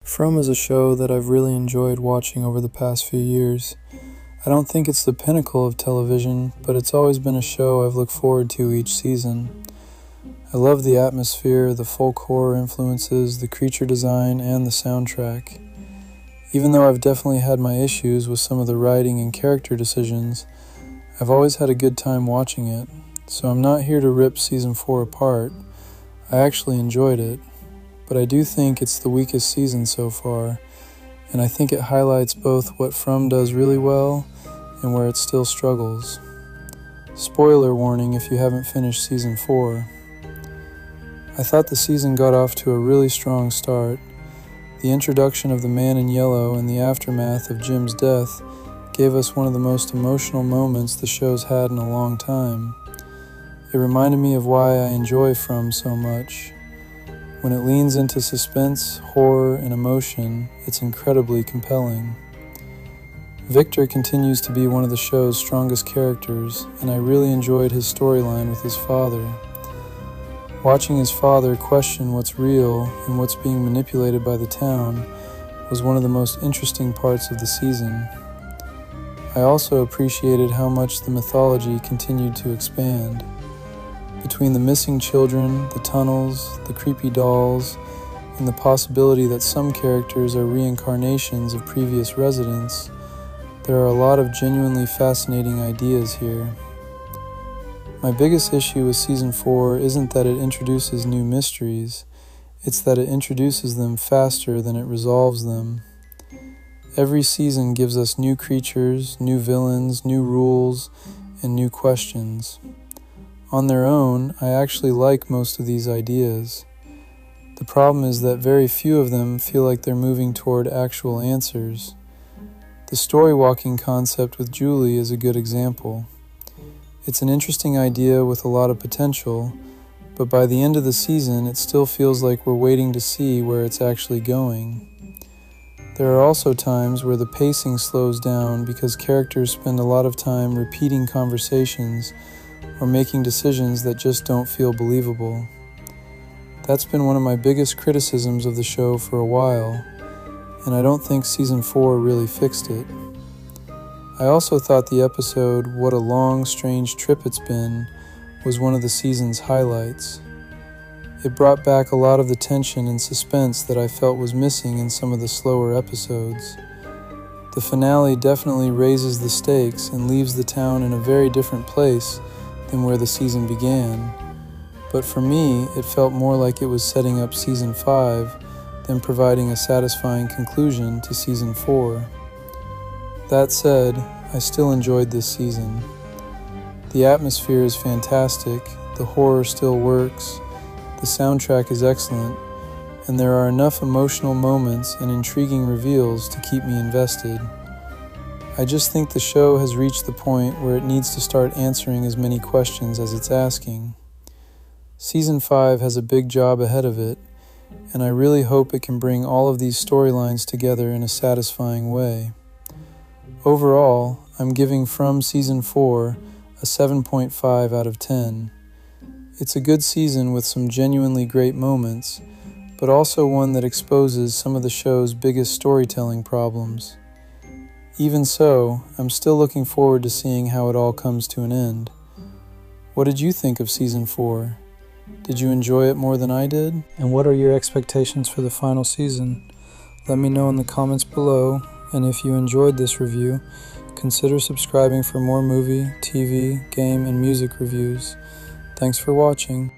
From is a show that I've really enjoyed watching over the past few years. I don't think it's the pinnacle of television, but it's always been a show I've looked forward to each season. I love the atmosphere, the folk horror influences, the creature design, and the soundtrack. Even though I've definitely had my issues with some of the writing and character decisions, I've always had a good time watching it, so I'm not here to rip Season 4 apart. I actually enjoyed it, but I do think it's the weakest season so far, and I think it highlights both what From does really well and where it still struggles. Spoiler warning if you haven't finished Season 4. I thought the season got off to a really strong start. The introduction of the Man in Yellow and the aftermath of Jim's death gave us one of the most emotional moments the show's had in a long time. It reminded me of why I enjoy From so much. When it leans into suspense, horror, and emotion, it's incredibly compelling. Victor continues to be one of the show's strongest characters, and I really enjoyed his storyline with his father. Watching his father question what's real and what's being manipulated by the town was one of the most interesting parts of the season. I also appreciated how much the mythology continued to expand. Between the missing children, the tunnels, the creepy dolls, and the possibility that some characters are reincarnations of previous residents, there are a lot of genuinely fascinating ideas here. My biggest issue with Season 4 isn't that it introduces new mysteries, it's that it introduces them faster than it resolves them. Every season gives us new creatures, new villains, new rules, and new questions. On their own, I actually like most of these ideas. The problem is that very few of them feel like they're moving toward actual answers. The story walking concept with Julie is a good example. It's an interesting idea with a lot of potential, but by the end of the season, it still feels like we're waiting to see where it's actually going. There are also times where the pacing slows down because characters spend a lot of time repeating conversations or making decisions that just don't feel believable. That's been one of my biggest criticisms of the show for a while, and I don't think Season 4 really fixed it. I also thought the episode, What a Long, Strange Trip It's Been, was one of the season's highlights. It brought back a lot of the tension and suspense that I felt was missing in some of the slower episodes. The finale definitely raises the stakes and leaves the town in a very different place than where the season began, but for me, it felt more like it was setting up Season 5 than providing a satisfying conclusion to Season 4. That said, I still enjoyed this season. The atmosphere is fantastic, the horror still works, the soundtrack is excellent, and there are enough emotional moments and intriguing reveals to keep me invested. I just think the show has reached the point where it needs to start answering as many questions as it's asking. Season 5 has a big job ahead of it, and I really hope it can bring all of these storylines together in a satisfying way. Overall, I'm giving From Season 4 a 7.5 out of 10. It's a good season with some genuinely great moments, but also one that exposes some of the show's biggest storytelling problems. Even so, I'm still looking forward to seeing how it all comes to an end. What did you think of Season 4? Did you enjoy it more than I did? And what are your expectations for the final season? Let me know in the comments below, and if you enjoyed this review, consider subscribing for more movie, TV, game, and music reviews. Thanks for watching.